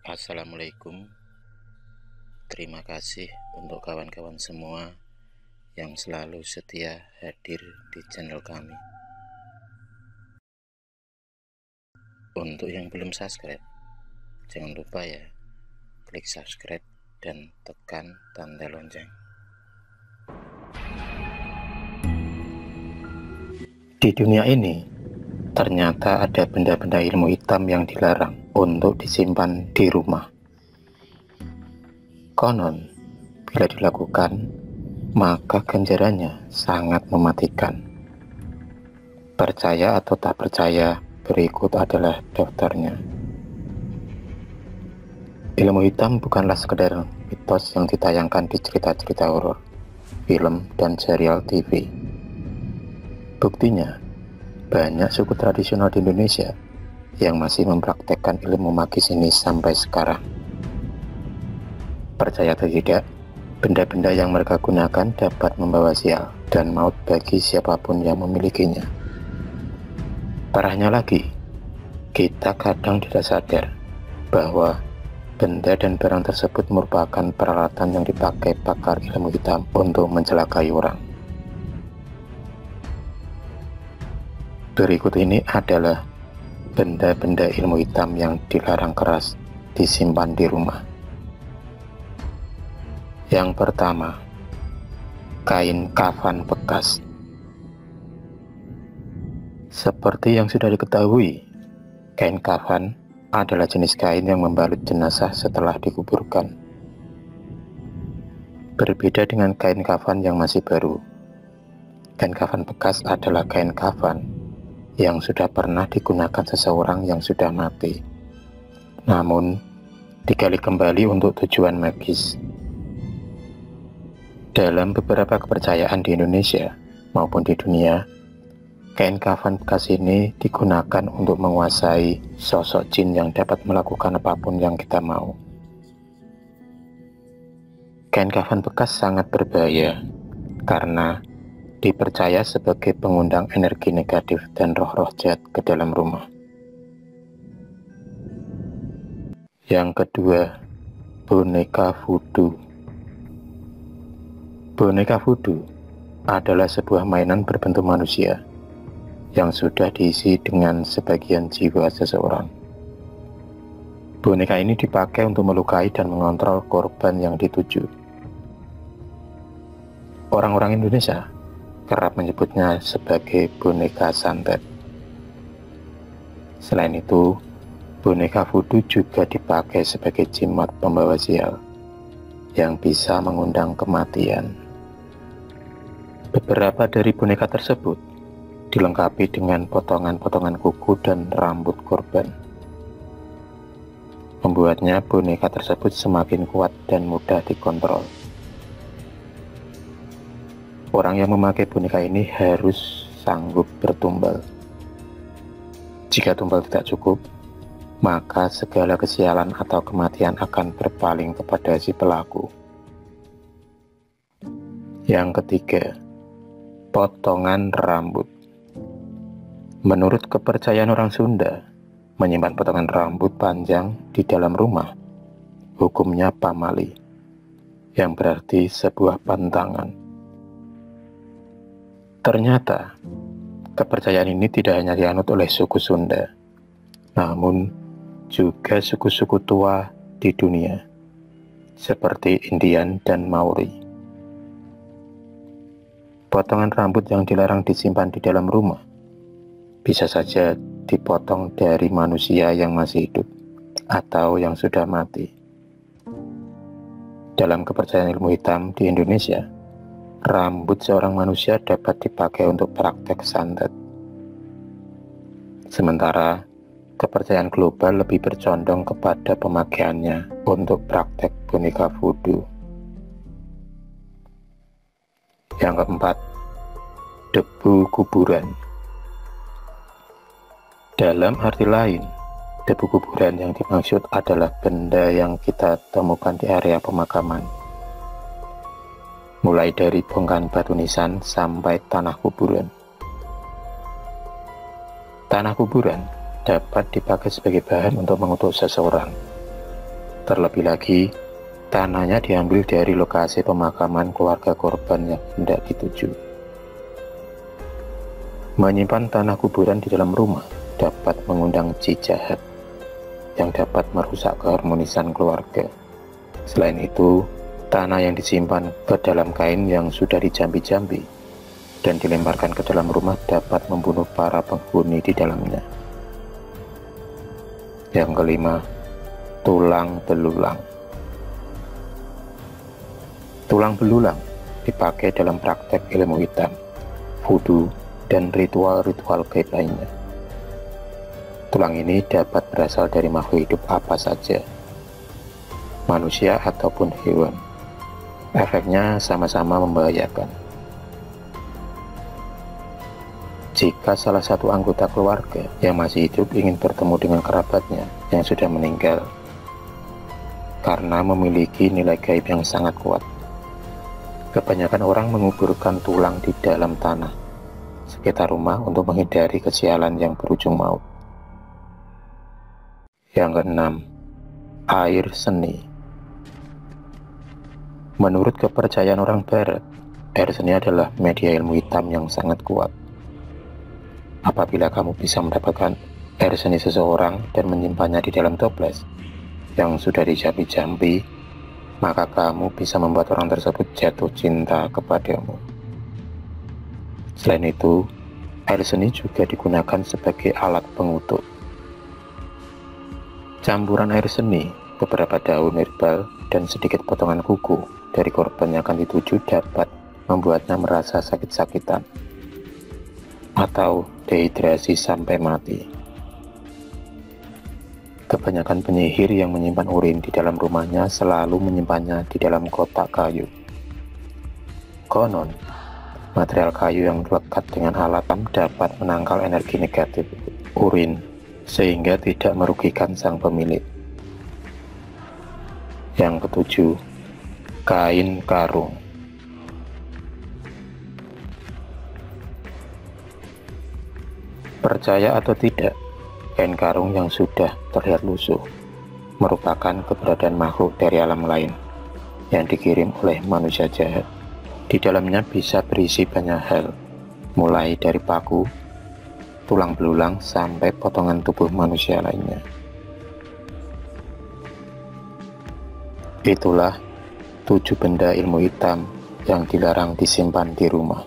Assalamualaikum. Terima kasih untuk kawan-kawan semua yang selalu setia hadir di channel kami. Untuk yang belum subscribe, jangan lupa ya, klik subscribe dan tekan tanda lonceng. Di dunia ini, ternyata ada benda-benda ilmu hitam yang dilarang untuk disimpan di rumah. Konon, bila dilakukan, maka ganjarannya sangat mematikan. Percaya atau tak percaya, berikut adalah daftarnya. Ilmu hitam bukanlah sekedar mitos yang ditayangkan di cerita-cerita horor, film, dan serial TV. Buktinya, banyak suku tradisional di Indonesia yang masih mempraktekkan ilmu magis ini sampai sekarang. Percaya atau tidak, benda-benda yang mereka gunakan dapat membawa sial dan maut bagi siapapun yang memilikinya. Parahnya lagi, kita kadang tidak sadar bahwa benda dan barang tersebut merupakan peralatan yang dipakai pakar ilmu hitam untuk mencelakai orang. Berikut ini adalah benda-benda ilmu hitam yang dilarang keras disimpan di rumah. Yang pertama, kain kafan bekas. Seperti yang sudah diketahui, kain kafan adalah jenis kain yang membalut jenazah setelah dikuburkan. Berbeda dengan kain kafan yang masih baru, kain kafan bekas adalah kain kafan yang sudah pernah digunakan seseorang yang sudah mati, namun digali kembali untuk tujuan magis. Dalam beberapa kepercayaan di Indonesia maupun di dunia, kain kafan bekas ini digunakan untuk menguasai sosok jin yang dapat melakukan apapun yang kita mau. Kain kafan bekas sangat berbahaya karena dipercaya sebagai pengundang energi negatif dan roh-roh jahat ke dalam rumah. Yang kedua, boneka voodoo. Boneka voodoo adalah sebuah mainan berbentuk manusia yang sudah diisi dengan sebagian jiwa seseorang. Boneka ini dipakai untuk melukai dan mengontrol korban yang dituju. Orang-orang Indonesia kerap menyebutnya sebagai boneka santet. Selain itu, boneka voodoo juga dipakai sebagai jimat pembawa sial yang bisa mengundang kematian. Beberapa dari boneka tersebut dilengkapi dengan potongan-potongan kuku dan rambut korban. Membuatnya boneka tersebut semakin kuat dan mudah dikontrol. Orang yang memakai boneka ini harus sanggup bertumbal. Jika tumbal tidak cukup, maka segala kesialan atau kematian akan berpaling kepada si pelaku. Yang ketiga, potongan rambut. Menurut kepercayaan orang Sunda, menyimpan potongan rambut panjang di dalam rumah hukumnya pamali, yang berarti sebuah pantangan. Ternyata, kepercayaan ini tidak hanya dianut oleh suku Sunda, namun juga suku-suku tua di dunia, seperti Indian dan Maori. Potongan rambut yang dilarang disimpan di dalam rumah bisa saja dipotong dari manusia yang masih hidup atau yang sudah mati. Dalam kepercayaan ilmu hitam di Indonesia, rambut seorang manusia dapat dipakai untuk praktek santet. Sementara, kepercayaan global lebih bercondong kepada pemakaiannya untuk praktek boneka voodoo. Yang keempat, debu kuburan. Dalam arti lain, debu kuburan yang dimaksud adalah benda yang kita temukan di area pemakaman, mulai dari bongkahan batu nisan sampai tanah kuburan. Tanah kuburan dapat dipakai sebagai bahan untuk mengutuk seseorang, Terlebih lagi, tanahnya diambil dari lokasi pemakaman keluarga korban yang hendak dituju. Menyimpan tanah kuburan di dalam rumah dapat mengundang ji jahat yang dapat merusak keharmonisan keluarga. Selain itu, tanah yang disimpan ke dalam kain yang sudah dijampi-jampi dan dilemparkan ke dalam rumah dapat membunuh para penghuni di dalamnya. Yang kelima, tulang belulang. Tulang belulang dipakai dalam praktek ilmu hitam, voodoo, dan ritual-ritual gaib lainnya. Tulang ini dapat berasal dari makhluk hidup apa saja, manusia ataupun hewan. Efeknya sama-sama membahayakan. Jika salah satu anggota keluarga yang masih hidup ingin bertemu dengan kerabatnya yang sudah meninggal, karena memiliki nilai gaib yang sangat kuat, kebanyakan orang menguburkan tulang di dalam tanah sekitar rumah untuk menghindari kesialan yang berujung maut. Yang keenam, air seni. Menurut kepercayaan orang barat, air seni adalah media ilmu hitam yang sangat kuat. Apabila kamu bisa mendapatkan air seni seseorang dan menyimpannya di dalam toples yang sudah dijampi-jampi, maka kamu bisa membuat orang tersebut jatuh cinta kepadamu. Selain itu, air seni juga digunakan sebagai alat pengutuk. Campuran air seni, beberapa daun herbal, dan sedikit potongan kuku dari korban yang akan dituju dapat membuatnya merasa sakit-sakitan atau dehidrasi sampai mati. Kebanyakan penyihir yang menyimpan urin di dalam rumahnya selalu menyimpannya di dalam kotak kayu. Konon, material kayu yang lekat dengan alat dapat menangkal energi negatif urin sehingga tidak merugikan sang pemilik. Yang ketujuh, kain karung. Percaya atau tidak, kain karung yang sudah terlihat lusuh merupakan keberadaan makhluk dari alam lain yang dikirim oleh manusia jahat. Di dalamnya bisa berisi banyak hal, mulai dari paku, tulang belulang, sampai potongan tubuh manusia lainnya. Itulah 7 benda ilmu hitam yang dilarang disimpan di rumah.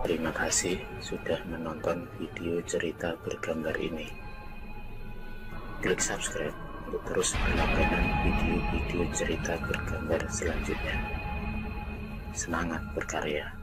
Terima kasih sudah menonton video cerita bergambar ini. Klik subscribe untuk terus berlangganan video-video cerita bergambar selanjutnya. semangat berkarya.